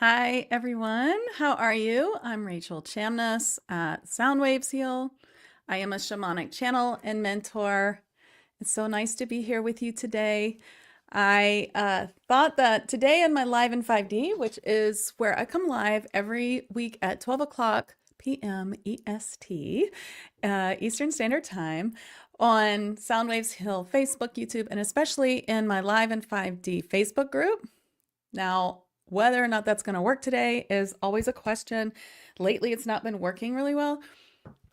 Hi, everyone. How are you? I'm Rachel Chamness at Sound Waves Heal. I am a shamanic channel and mentor. It's so nice to be here with you today. I thought that today in my Live in 5D, which is where I come live every week at 12 o'clock p.m. EST, Eastern Standard Time, on Sound Waves Heal Facebook, YouTube, and especially in my Live in 5D Facebook group. Now, whether or not that's going to work today is always a question. Lately, it's not been working really well.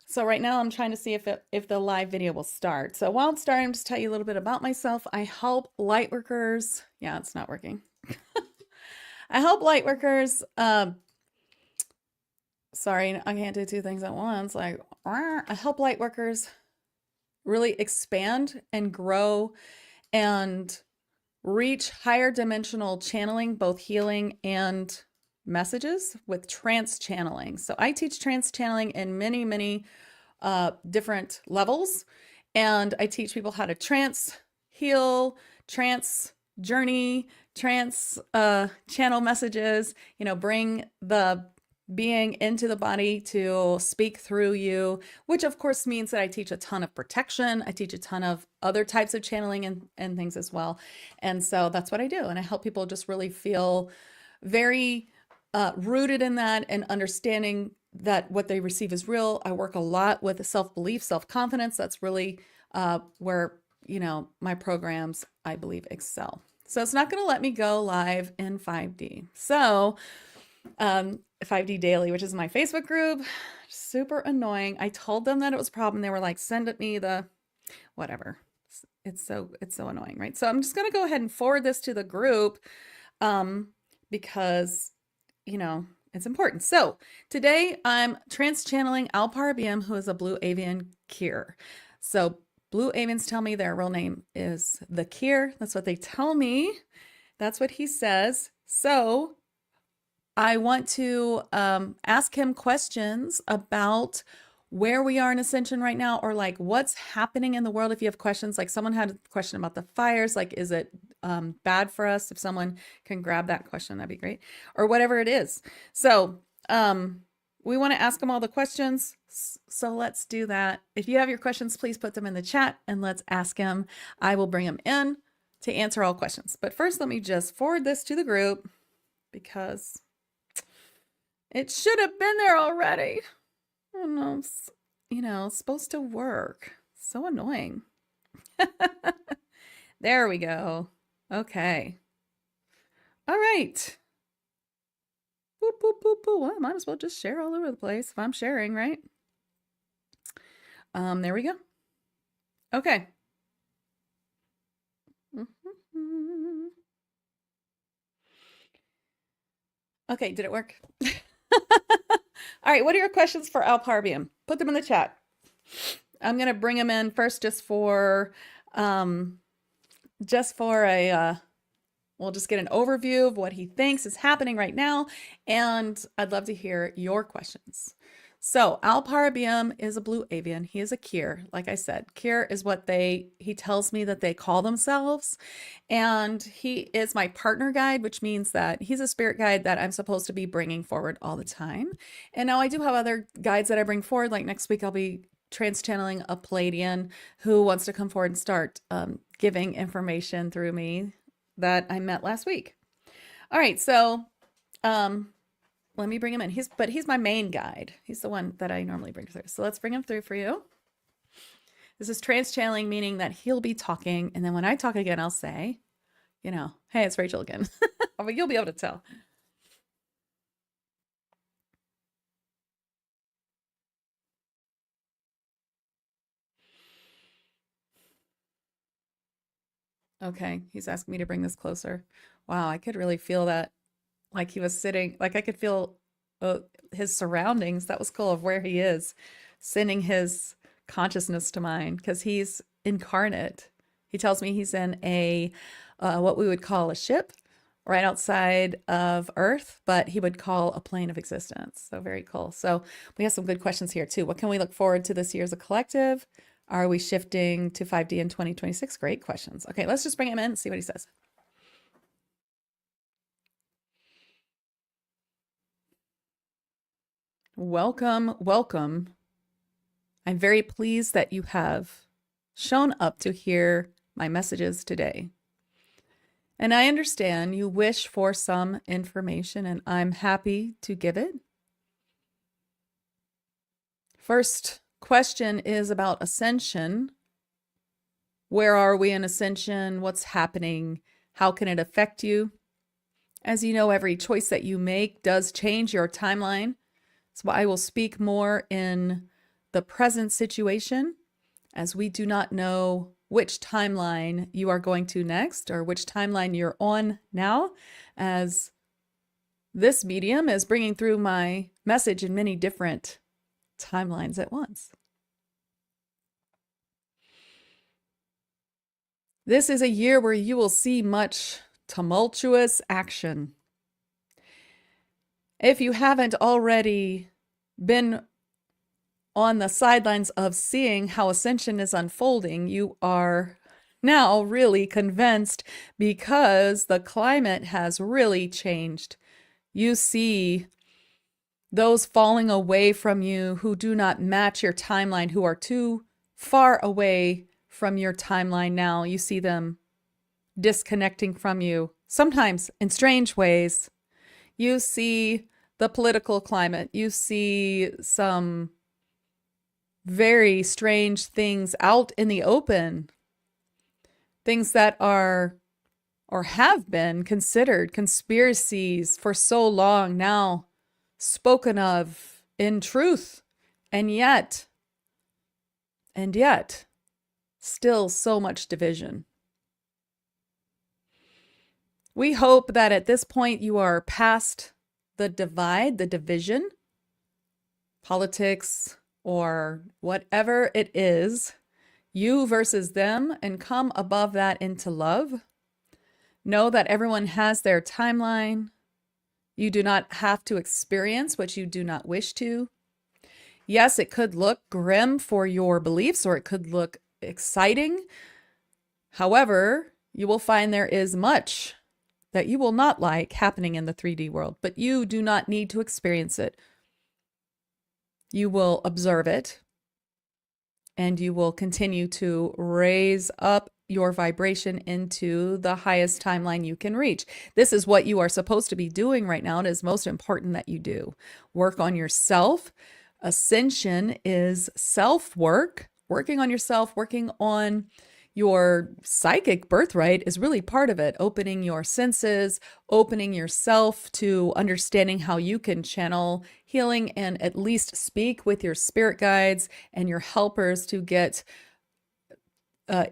So right now I'm trying to see if the live video will start. So while it's starting, just tell you a little bit about myself. I help light workers. Yeah, it's not working. I help light workers. Sorry, I can't do two things at once. Like, I help light workers really expand and grow and reach higher dimensional channeling, both healing and messages with trance channeling. So I teach trance channeling in many different levels, and I teach people how to trance heal, trance journey, trance channel messages, bring the being into the body to speak through you, which of course means that I teach a ton of protection. I teach a ton of other types of channeling and things as well. And so that's what I do. And I help people just really feel very rooted in that and understanding that what they receive is real. I work a lot with self-belief, self-confidence. That's really where, my programs, I believe, excel. So it's not going to let me go live in 5D. So 5D Daily, which is my Facebook group, super annoying. I told them that it was a problem. They were like, send it me the whatever. It's so annoying, right? So I'm just going to go ahead and forward this to the group because, it's important. So today I'm trans channeling Alpar-a-Be-am, who is a blue avian Kier. So blue avians tell me their real name is the Kier. That's what they tell me. That's what he says. So I want to ask him questions about where we are in ascension right now, or like what's happening in the world. If you have questions, like someone had a question about the fires, like is it bad for us? If someone can grab that question, that'd be great, or whatever it is. So we want to ask him all the questions. So let's do that. If you have your questions, please put them in the chat and let's ask him. I will bring him in to answer all questions. But first, let me just forward this to the group because it should have been there already. Oh no, it's supposed to work. So annoying. There we go. Okay. All right. Boop, boop, boop, boop. Well, I might as well just share all over the place if I'm sharing, right? There we go. Okay. Okay, did it work? All right, what are your questions for Alpar-a-Be-am? Put them in the chat. I'm going to bring them in first just for a, we'll just get an overview of what he thinks is happening right now. And I'd love to hear your questions. So Alpar-a-Be-am is a blue avian. He is a Kier. Like I said, Kier is what he tells me that they call themselves. And he is my partner guide, which means that he's a spirit guide that I'm supposed to be bringing forward all the time. And now I do have other guides that I bring forward. Like next week, I'll be trans channeling a Palladian who wants to come forward and start giving information through me that I met last week. All right, so let me bring him in. He's my main guide. He's the one that I normally bring through. So let's bring him through for you. This is trans channeling, meaning that he'll be talking, and then when I talk again, I'll say, hey, it's Rachel again. But you'll be able to tell. Okay, he's asking me to bring this closer. Wow, I could really feel that, like he was sitting, like I could feel his surroundings. That was cool, of where he is, sending his consciousness to mine, because he's incarnate. He tells me he's in a what we would call a ship right outside of Earth, but he would call a plane of existence. So very cool. So we have some good questions here too. What can we look forward to this year as a collective? Are we shifting to 5D in 2026? Great questions. Okay, let's just bring him in and see what he says. Welcome, welcome. I'm very pleased that you have shown up to hear my messages today. And I understand you wish for some information, and I'm happy to give it. First question is about ascension. Where are we in ascension? What's happening? How can it affect you? As you know, every choice that you make does change your timeline. So I will speak more in the present situation, as we do not know which timeline you are going to next or which timeline you're on now, as this medium is bringing through my message in many different timelines at once. This is a year where you will see much tumultuous action. If you haven't already been on the sidelines of seeing how ascension is unfolding, you are now really convinced, because the climate has really changed. You see those falling away from you who do not match your timeline, who are too far away from your timeline now. You see them disconnecting from you, sometimes in strange ways. You see the political climate. You see some very strange things out in the open, things that are or have been considered conspiracies for so long now, spoken of in truth, and yet, still so much division. We hope that at this point you are past the divide, the division, politics, or whatever it is, you versus them, and come above that into love. Know that everyone has their timeline. You do not have to experience what you do not wish to. Yes, it could look grim for your beliefs, or it could look exciting. However, you will find there is much that you will not like happening in the 3D world, but you do not need to experience it. You will observe it, and you will continue to raise up your vibration into the highest timeline you can reach. This is what you are supposed to be doing right now. It is most important that you do. Work on yourself. Ascension is self-work. Working on yourself, working on your psychic birthright is really part of it. Opening your senses, opening yourself to understanding how you can channel healing and at least speak with your spirit guides and your helpers to get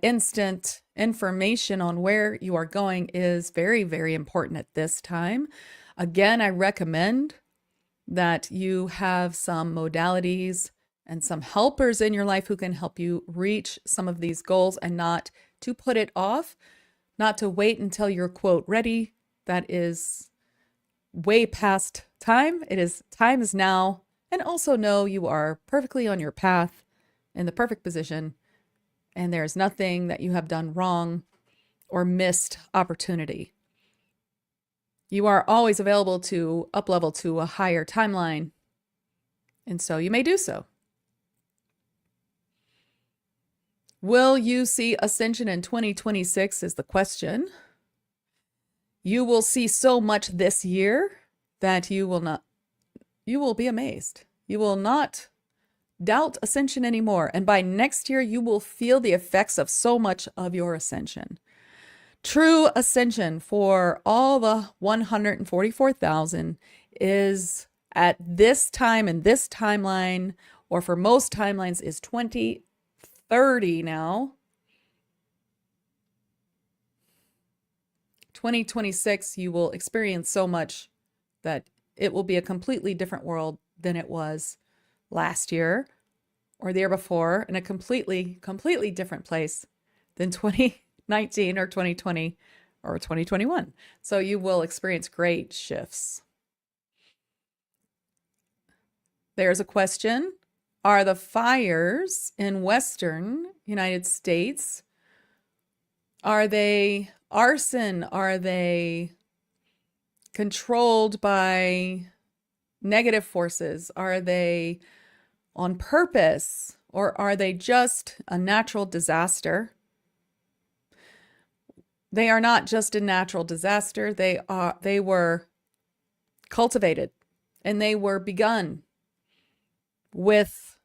instant information on where you are going is very, very important at this time. Again, I recommend that you have some modalities and some helpers in your life who can help you reach some of these goals, and not to put it off, not to wait until you're, quote, ready. That is way past time. Time is now. And also know you are perfectly on your path, in the perfect position, and there's nothing that you have done wrong or missed opportunity. You are always available to up-level to a higher timeline, and so you may do so. Will you see ascension in 2026 is the question. You will see so much this year that you will be amazed. You will not doubt ascension anymore. And by next year, you will feel the effects of so much of your ascension. True ascension for all the 144,000 is at this time and this timeline, or for most timelines, is 2030 now. 2026, you will experience so much that it will be a completely different world than it was last year or the year before, in a completely different place than 2019 or 2020 or 2021. So you will experience great shifts. There's a question. Are the fires in Western United States, are they arson? Are they controlled by negative forces? Are they on purpose, or are they just a natural disaster? They are not just a natural disaster. They were cultivated, and they were begun with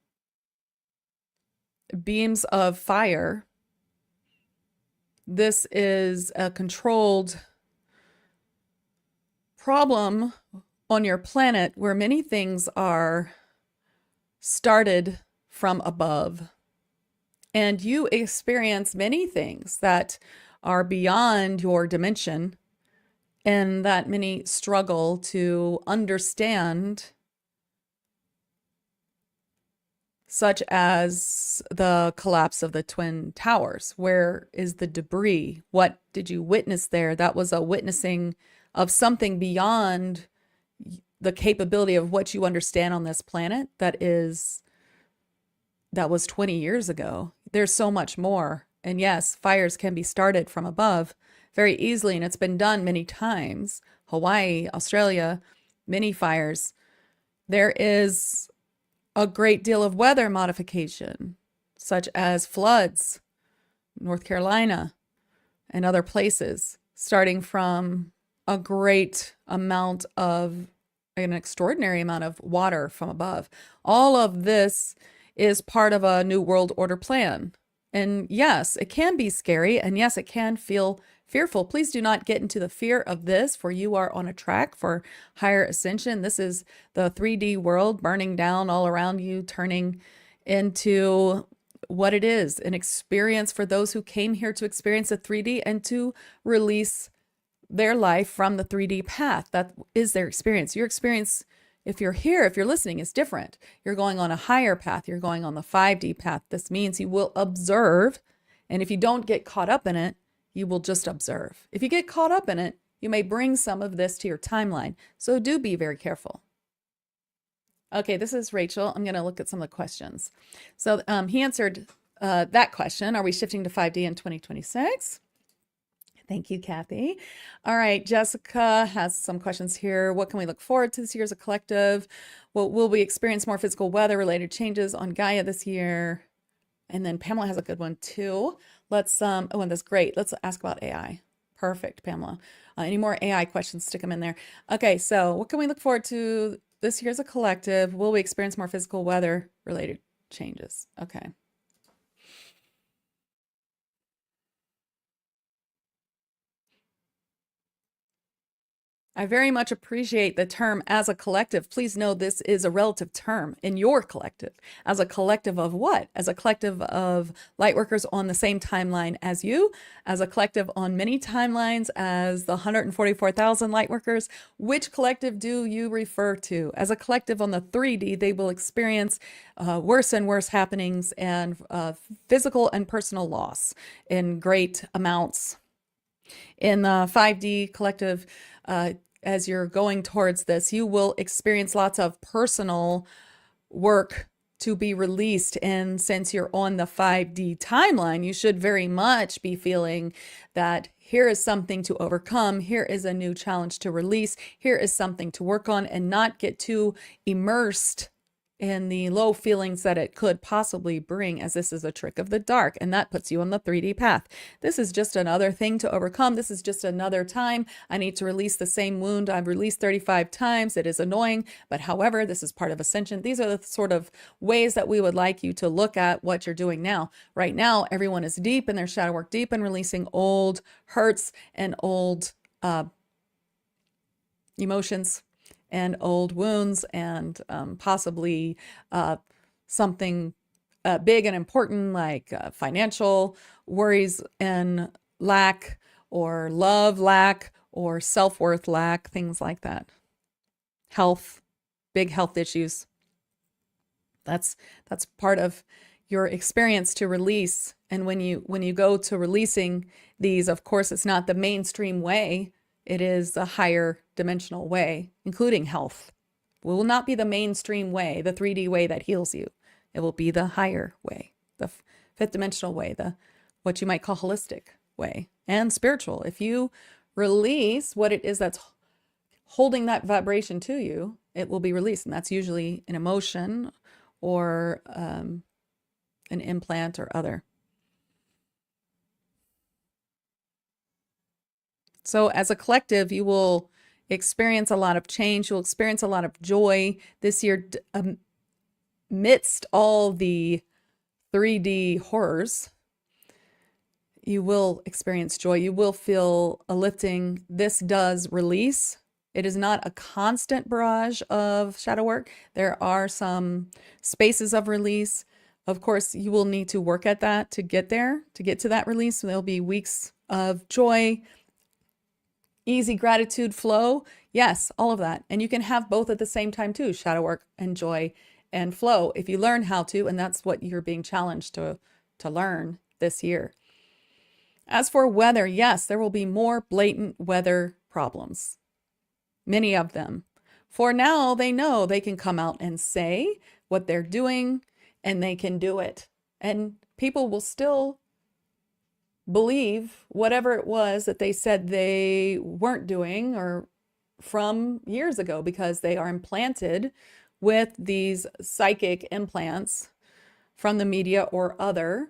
beams of fire. This is a controlled problem on your planet where many things are started from above. And you experience many things that are beyond your dimension, and that many struggle to understand, such as the collapse of the Twin Towers. Where is the debris? What did you witness there? That was a witnessing of something beyond the capability of what you understand on this planet. That was 20 years ago. There's so much more. And yes, fires can be started from above very easily, and it's been done many times. Hawaii, Australia, many fires. There is a great deal of weather modification, such as floods, North Carolina, and other places, starting from a great amount of, an extraordinary amount of water from above. All of this is part of a New World Order plan. And yes, it can be scary, and yes, it can feel fearful. Please do not get into the fear of this, for you are on a track for higher ascension. This is the 3D world burning down all around you, turning into what it is, an experience for those who came here to experience the 3D and to release their life from the 3D path. That is their experience. Your experience, if you're here, if you're listening, is different. You're going on a higher path. You're going on the 5D path. This means you will observe. And if you don't get caught up in it, you will just observe. If you get caught up in it, you may bring some of this to your timeline. So do be very careful. Okay, this is Rachel. I'm going to look at some of the questions. So he answered that question. Are we shifting to 5D in 2026? Thank you, Kathy. All right, Jessica has some questions here. What can we look forward to this year as a collective? Will we experience more physical weather-related changes on Gaia this year? And then Pamela has a good one too. Let's, oh, and that's great. Let's ask about AI. Perfect, Pamela. Any more AI questions, stick them in there. Okay, so what can we look forward to this year as a collective? Will we experience more physical weather-related changes? Okay. I very much appreciate the term as a collective. Please know this is a relative term in your collective. As a collective of what? As a collective of lightworkers on the same timeline as you, as a collective on many timelines as the 144,000 lightworkers. Which collective do you refer to? As a collective on the 3D, they will experience worse and worse happenings and physical and personal loss in great amounts. In the 5D collective, as you're going towards this, you will experience lots of personal work to be released. And since you're on the 5D timeline, you should very much be feeling that here is something to overcome. Here is a new challenge to release. Here is something to work on, and not get too immersed in the low feelings that it could possibly bring, as this is a trick of the dark, and that puts you on the 3D path. This is just another thing to overcome. This is just another time I need to release the same wound I've released 35 times. It is annoying, but however, this is part of ascension. These are the sort of ways that we would like you to look at what you're doing now. Right now, everyone is deep in their shadow work, deep in releasing old hurts and old emotions and old wounds, and possibly something big and important like financial worries and lack, or love lack, or self-worth lack, things like that. Health, big health issues. That's part of your experience to release. And when you go to releasing these, of course, it's not the mainstream way. It is a higher dimensional way, including health. It will not be the mainstream way, the 3D way that heals you. It will be the higher way, the fifth dimensional way, the what you might call holistic way, and spiritual. If you release what it is that's holding that vibration to you, it will be released. And that's usually an emotion or an implant or other. So as a collective, you will experience a lot of change. You'll experience a lot of joy this year amidst all the 3D horrors. You will experience joy. You will feel a lifting. This does release. It is not a constant barrage of shadow work. There are some spaces of release. Of course, you will need to work at that to get there, to get to that release. So there'll be weeks of joy, easy gratitude flow. Yes, all of that. And you can have both at the same time too, shadow work and joy and flow, if you learn how to, and that's what you're being challenged to learn this year. As for weather, yes, there will be more blatant weather problems. Many of them. For now, they know they can come out and say what they're doing, and they can do it. And people will still believe whatever it was that they said they weren't doing or from years ago, because they are implanted with these psychic implants from the media or other.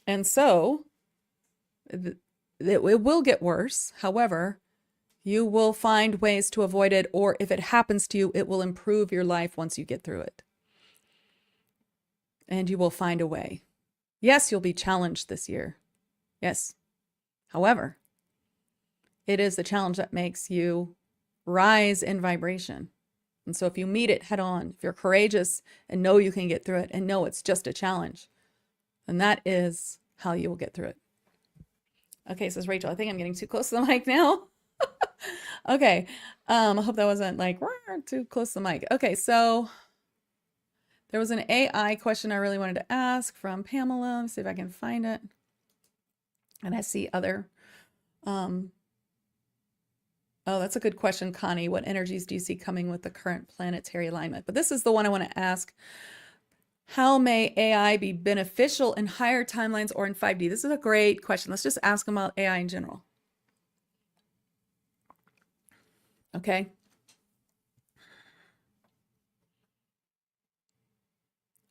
And so it will get worse. However, you will find ways to avoid it, or if it happens to you, it will improve your life once you get through it. And you will find a way. Yes, you'll be challenged this year. Yes. However, it is the challenge that makes you rise in vibration. And so if you meet it head on, if you're courageous and know you can get through it and know it's just a challenge, then that is how you will get through it. Okay, says Rachel, I think I'm getting too close to the mic now. Okay, I hope that wasn't like too close to the mic. Okay, so there was an AI question I really wanted to ask from Pamela. Let me see if I can find it. And I see other. Oh, that's a good question, Connie. What energies do you see coming with the current planetary alignment? But this is the one I want to ask. How may AI be beneficial in higher timelines or in 5D? This is a great question. Let's just ask them about AI in general. Okay.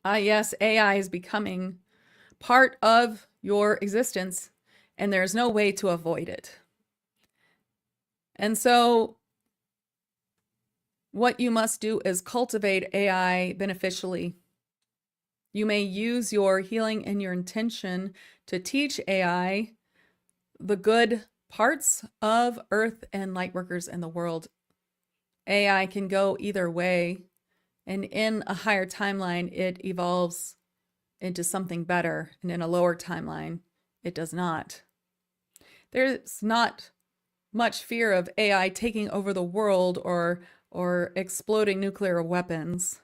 Yes, AI is becoming part of your existence, and there's no way to avoid it. And so what you must do is cultivate AI beneficially. You may use your healing and your intention to teach AI the good parts of Earth and Lightworkers and the world. AI can go either way, and in a higher timeline, it evolves into something better, and in a lower timeline, it does not. There's not much fear of AI taking over the world or exploding nuclear weapons.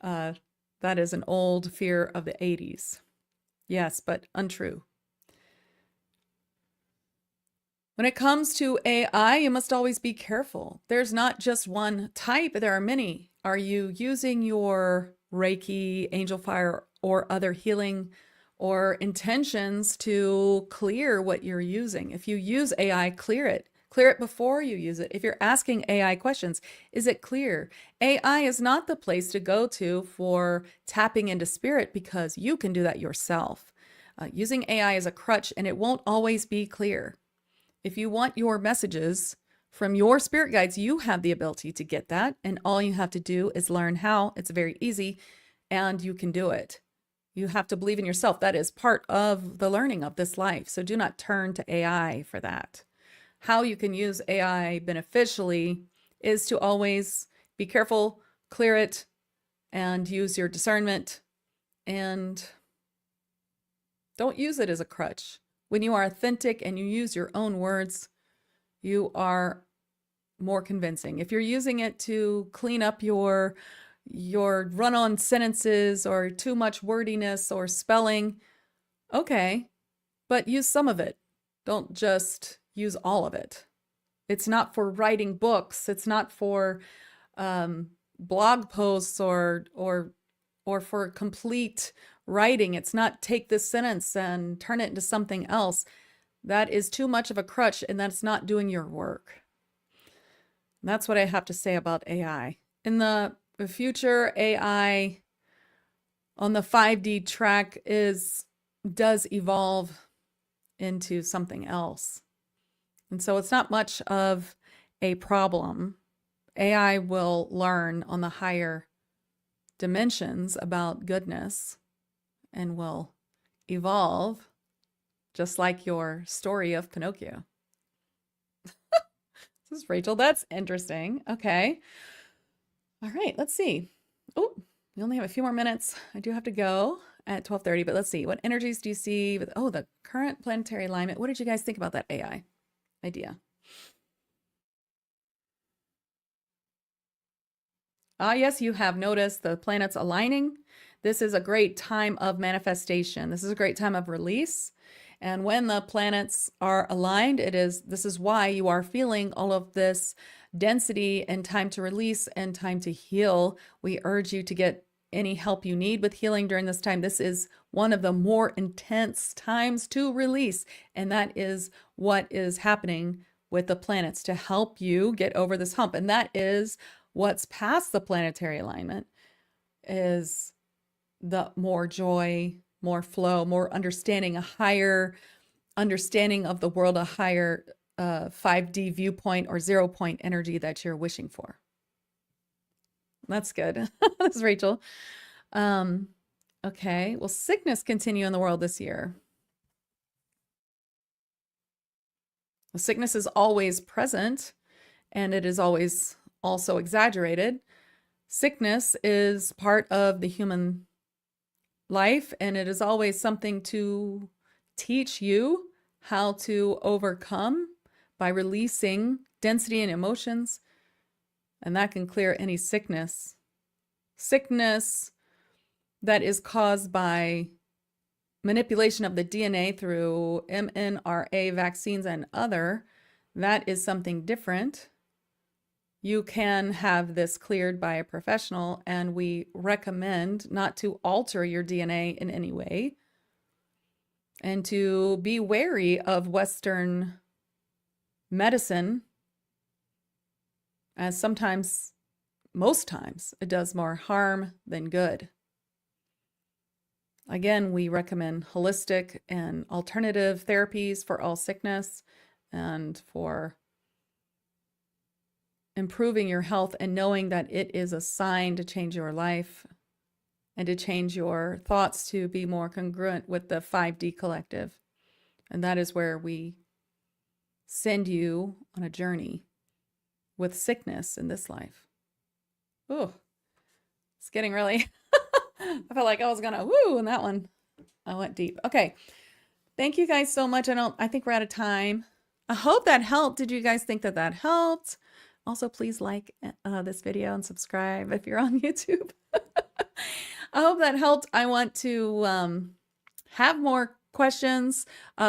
That is an old fear of the 80s. Yes, but untrue. When it comes to AI, you must always be careful. There's not just one type, there are many. Are you using your Reiki, angel fire, or other healing or intentions to clear what you're using? If you use AI, clear it. Clear it before you use it. If you're asking AI questions, is it clear? AI is not the place to go to for tapping into spirit, because you can do that yourself. Using AI is a crutch, and it won't always be clear. If you want your messages from your spirit guides, you have the ability to get that. And all you have to do is learn how. It's very easy, and you can do it. You have to believe in yourself. That is part of the learning of this life. So do not turn to AI for that. How you can use AI beneficially is to always be careful, clear it, and use your discernment. And don't use it as a crutch. When you are authentic and you use your own words, you are more convincing. If you're using it to clean up your run-on sentences or too much wordiness or spelling, okay, but use some of it. Don't just use all of it. It's not for writing books. It's not for blog posts or for complete writing. It's not take this sentence and turn it into something else. That is too much of a crutch, and that's not doing your work. That's what I have to say about AI. In the future, AI on the 5D track does evolve into something else. And so it's not much of a problem. AI will learn on the higher dimensions about goodness and will evolve, just like your story of Pinocchio. This is Rachel. That's interesting. Okay. All right, let's see. Oh, we only have a few more minutes. I do have to go at 12:30, but let's see. What energies do you see with, oh, the current planetary alignment? What did you guys think about that AI idea? Ah, yes, you have noticed the planets aligning. This is a great time of manifestation. This is a great time of release. And when the planets are aligned, this is why you are feeling all of this density and time to release and time to heal. We urge you to get any help you need with healing during this time. This is one of the more intense times to release. And that is what is happening with the planets to help you get over this hump. And that is what's past the planetary alignment, is the more joy, more flow, more understanding, a higher understanding of the world, a higher 5D viewpoint or 0 point energy that you're wishing for. That's good. That's Rachel. Okay. Will sickness continue in the world this year? Well, sickness is always present, and it is always also exaggerated. Sickness is part of the human life, and it is always something to teach you how to overcome by releasing density and emotions, and that can clear any sickness. Sickness that is caused by manipulation of the DNA through mRNA vaccines and other, that is something different. You can have this cleared by a professional, and we recommend not to alter your DNA in any way and to be wary of Western medicine, as sometimes, most times, it does more harm than good. Again, we recommend holistic and alternative therapies for all sickness and for improving your health, and knowing that it is a sign to change your life and to change your thoughts to be more congruent with the 5D collective. And that is where we send you on a journey with sickness in this life. Ooh, it's getting really, I felt like I was gonna woo in that one. I went deep. Okay. Thank you guys so much. I think we're out of time. I hope that helped. Did you guys think that that helped? Also, please like this video and subscribe if you're on YouTube. I hope that helped. I want to have more questions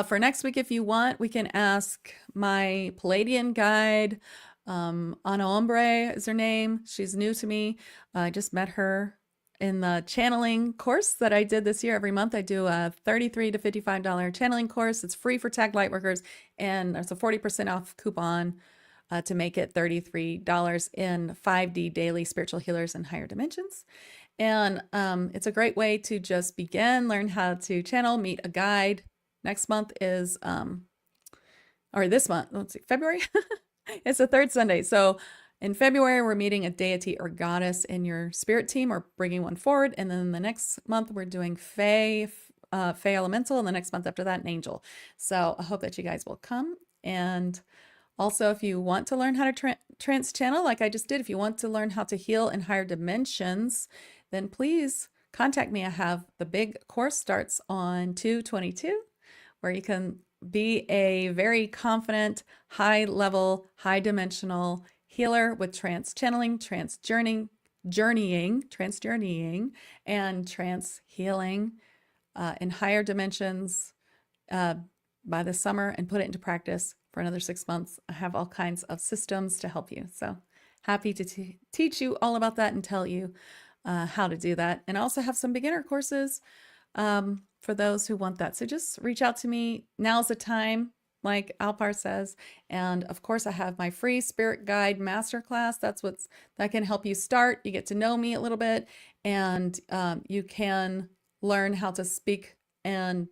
for next week. If you want, we can ask my Palladian guide. Ana Hombre is her name. She's new to me. I just met her in the channeling course that I did this year. Every month I do a $33 to $55 channeling course. It's free for tag lightworkers, and there's a 40% off coupon to make it $33 in 5D daily spiritual healers and higher dimensions. And it's a great way to just begin, learn how to channel, meet a guide. Next month is, or this month, let's see, February. It's the third Sunday. So in February, we're meeting a deity or goddess in your spirit team, or bringing one forward. And then the next month, we're doing Fae Elemental. And the next month after that, an angel. So I hope that you guys will come. And also, if you want to learn how to trance channel, like I just did, if you want to learn how to heal in higher dimensions, then please contact me. I have the big course starts on 2/22, where you can be a very confident, high level, high dimensional healer with trance channeling, trance journeying, and trance healing in higher dimensions by the summer, and put it into practice for another 6 months. I have all kinds of systems to help you. So happy to teach you all about that and tell you how to do that. And I also have some beginner courses for those who want that. So just reach out to me. Now's the time. like Alpar says. And of course, I have my free spirit guide masterclass. That can help you start. You get to know me a little bit, and you can learn how to speak and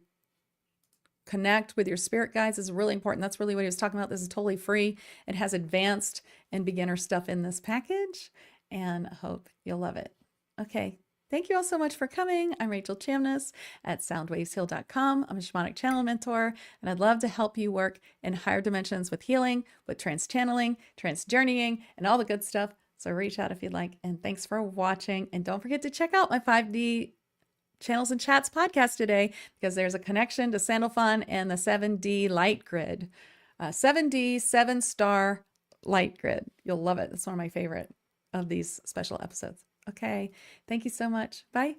connect with your spirit guides. Is really important. That's really what he was talking about. This is totally free. It has advanced and beginner stuff in this package, and I hope you'll love it. Okay. Thank you all so much for coming. I'm Rachel Chamness at soundwavesheal.com. I'm a shamanic channel mentor, and I'd love to help you work in higher dimensions with healing, with trance channeling, trance journeying, and all the good stuff. So reach out if you'd like. And thanks for watching. And don't forget to check out my 5D Channels and Chats podcast today, because there's a connection to Sandalphon and the 7D light grid. 7D, 7-star light grid. You'll love it. It's one of my favorite of these special episodes. Okay. Thank you so much. Bye.